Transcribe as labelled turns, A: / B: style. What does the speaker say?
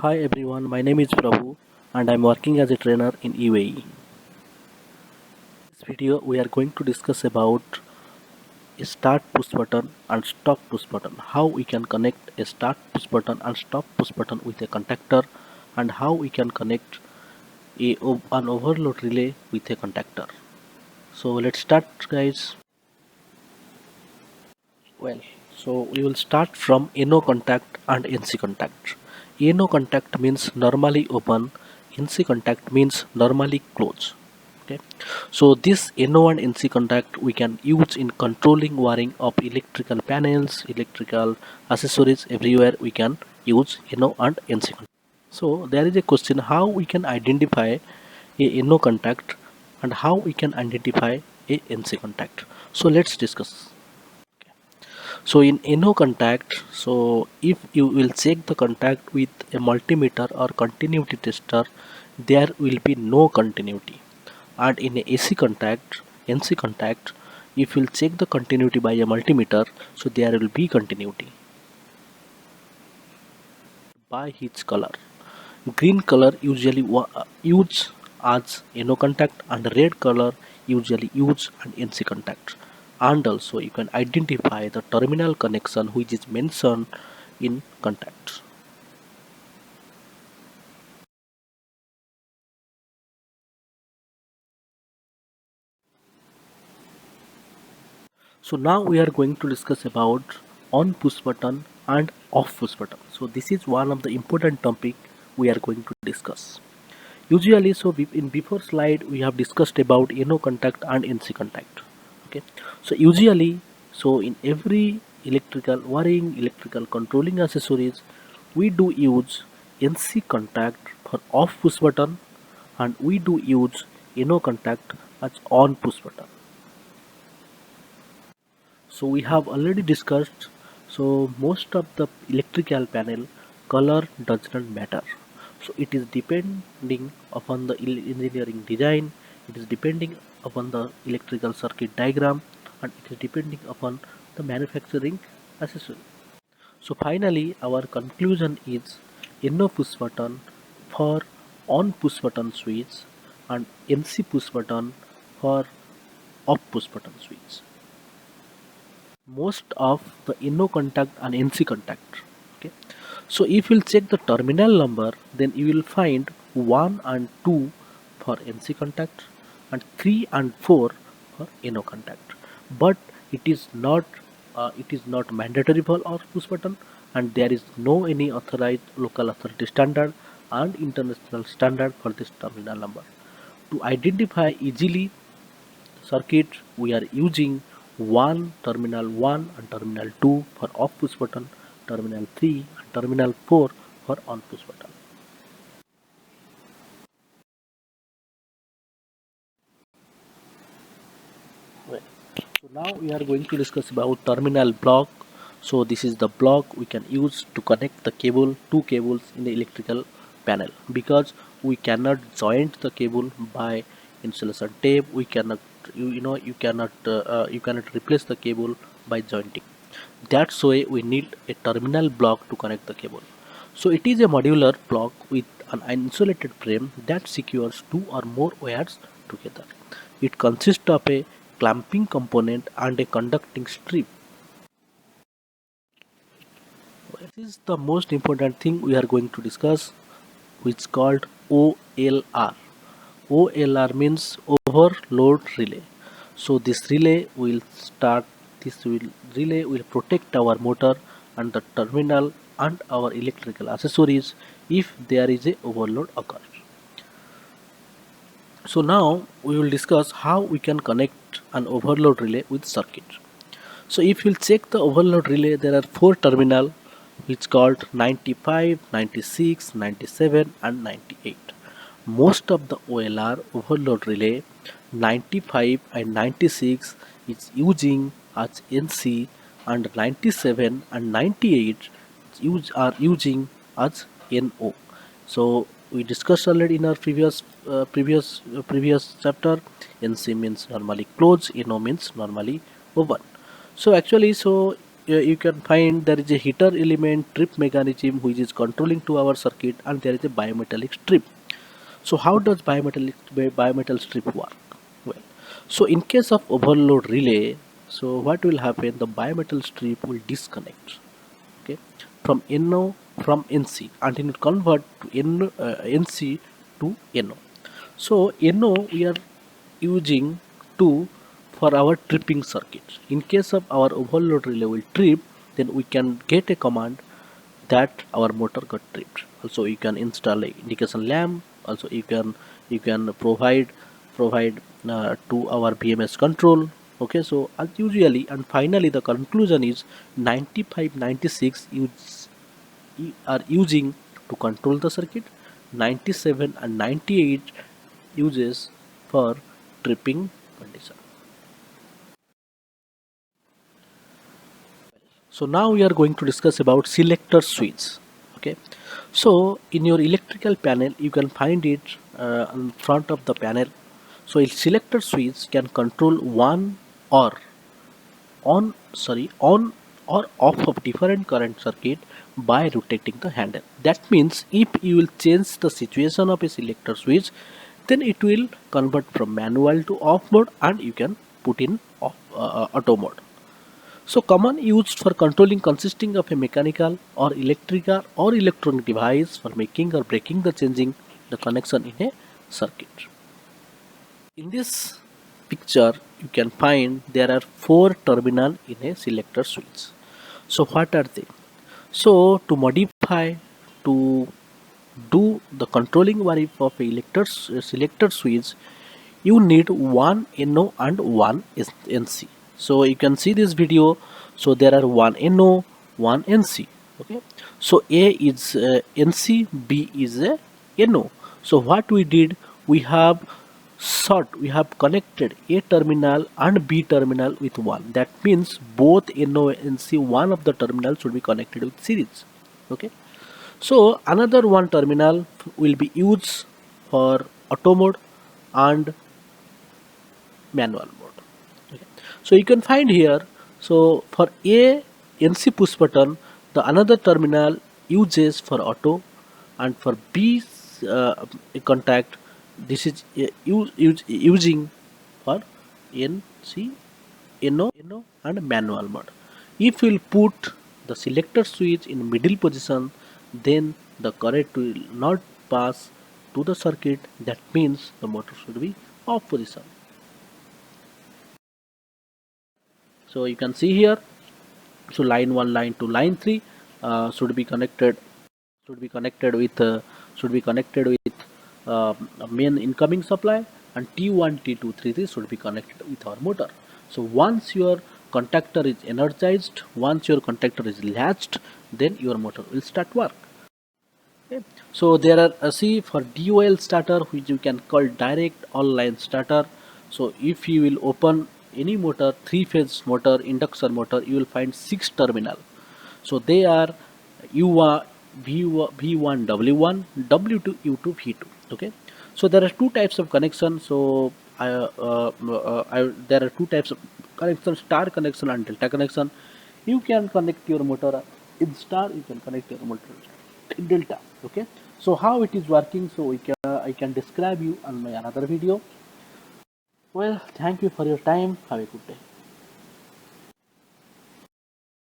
A: Hi everyone, my name is Prabhu and I'm working as a trainer in UAE. In this video we are going to discuss about a start push button and stop push button. How we can connect a start push button and stop push button with a contactor, and how we can connect an overload relay with a contactor. So let's start guys. Well, so we will start from NO contact and NC contact. NO contact means normally open, NC contact means normally close. Okay, so this NO and NC contact we can use in controlling wiring of electrical panels, electrical accessories. Everywhere we can use NO and NC contact. So there is a question how we can identify a NO contact and how we can identify a NC contact. So let's discuss. So in NO contact, so if you will check the contact with a multimeter or continuity tester, there will be no continuity. And in a AC contact, NC contact, if you'll check the continuity by a multimeter, so there will be continuity. By its color, green color usually used as NO contact, and red color usually used an NC contact. And also you can identify the terminal connection which is mentioned in contact. So now we are going to discuss about on push button and off push button. So this is one of the important topic we are going to discuss. Usually, so in before slide we have discussed about NO contact and NC contact. Okay, so usually, so in every electrical wiring, electrical controlling accessories, we do use NC contact for off push button, and we do use NO contact as on push button. So we have already discussed, so most of the electrical panel color does not matter. So it is depending upon the engineering design, it is depending upon the electrical circuit diagram, and it is depending upon the manufacturing accessory. So finally our conclusion is NO push button for on push button switch and NC push button for off push button switch. Most of the NO contact and NC contact. Okay, so if you'll check the terminal number, then you will find 1 and 2 for NC contact and 3 and 4 for NO contact. But it is not mandatory for our push button, and there is no any authorized local authority standard and international standard for this terminal number. To identify easily circuit, we are using one terminal 1 and terminal 2 for off push button, terminal 3 and terminal 4 for on push button. Well, so now we are going to discuss about terminal block. So this is the block we can use to connect the cable, two cables in the electrical panel, because we cannot joint the cable by insulation tape. We cannot, you cannot replace the cable by jointing. That's why we need a terminal block to connect the cable. So it is a modular block with an insulated frame that secures two or more wires together. It consists of a clamping component and a conducting strip. This is the most important thing we are going to discuss, which is called OLR. OLR means overload relay. So this relay will protect our motor and the terminal and our electrical accessories if there is a overload occur. So now we will discuss how we can connect an overload relay with circuit. So if you'll check the overload relay, there are four terminal which called 95, 96, 97 and 98. Most of the OLR overload relay 95 and 96 is using as NC, and 97 and 98 are using as NO. So we discussed already in our previous chapter. NC means normally closed, NO means normally open. So actually, so you can find there is a heater element trip mechanism which is controlling to our circuit, and there is a bimetallic strip. So how does bimetal strip work? Well, so in case of overload relay, so what will happen? The bimetal strip will disconnect, okay, from NO from NC, and it will convert to NC to NO. So NO we are using to for our tripping circuit. In case of our overload relay will trip, then we can get a command that our motor got tripped. Also you can install a indication lamp. Also you can provide to our BMS control. Okay, so as usually, and finally the conclusion is 95 96 are using to control the circuit, 97 and 98 uses for tripping condition. So now we are going to discuss about selector switch. Okay, so in your electrical panel you can find it in front of the panel. So a selector switch can control or on or off of different current circuit by rotating the handle. That means if you will change the situation of a selector switch, then it will convert from manual to off mode, and you can put in auto mode. So common used for controlling consisting of a mechanical or electrical or electronic device for making or breaking the changing the connection in a circuit. In this picture you can find there are four terminal in a selector switch. So what are they? So to modify, to do the controlling value of a selector switch, you need one NO and one NC. So you can see this video. So there are one NO, one NC. Okay, so A is NC, B is a NO. So what we did, we have connected A terminal and B terminal with one. That means both NO and NC, one of the terminals should be connected with series. Okay, so another one terminal will be used for auto mode and manual mode. Okay. So you can find here, so for A NC push button, the another terminal uses for auto, and for B contact, this is using for NC, NO and manual mode. If you will put the selector switch in middle position, then the current will not pass to the circuit. That means the motor should be off position. So you can see here, so line 1, line 2, line 3 should be connected with main incoming supply, and T1, T2, T3 should be connected with our motor. So once your contactor is energized, once your contactor is latched, then your motor will start work. Okay. So there are see for DOL starter, which you can call direct all line starter. So if you will open any motor, three-phase motor, induction motor, you will find 6 terminal. So they are U1, V1, W1, W2, U2, V2. Okay. So there are two types of connection. So there are two types of connection: star connection and delta connection. You can connect your motor in star, you can connect your motor in delta. Okay, so how it is working, so I can describe you on my another video. Well, thank you for your time. Have a good day.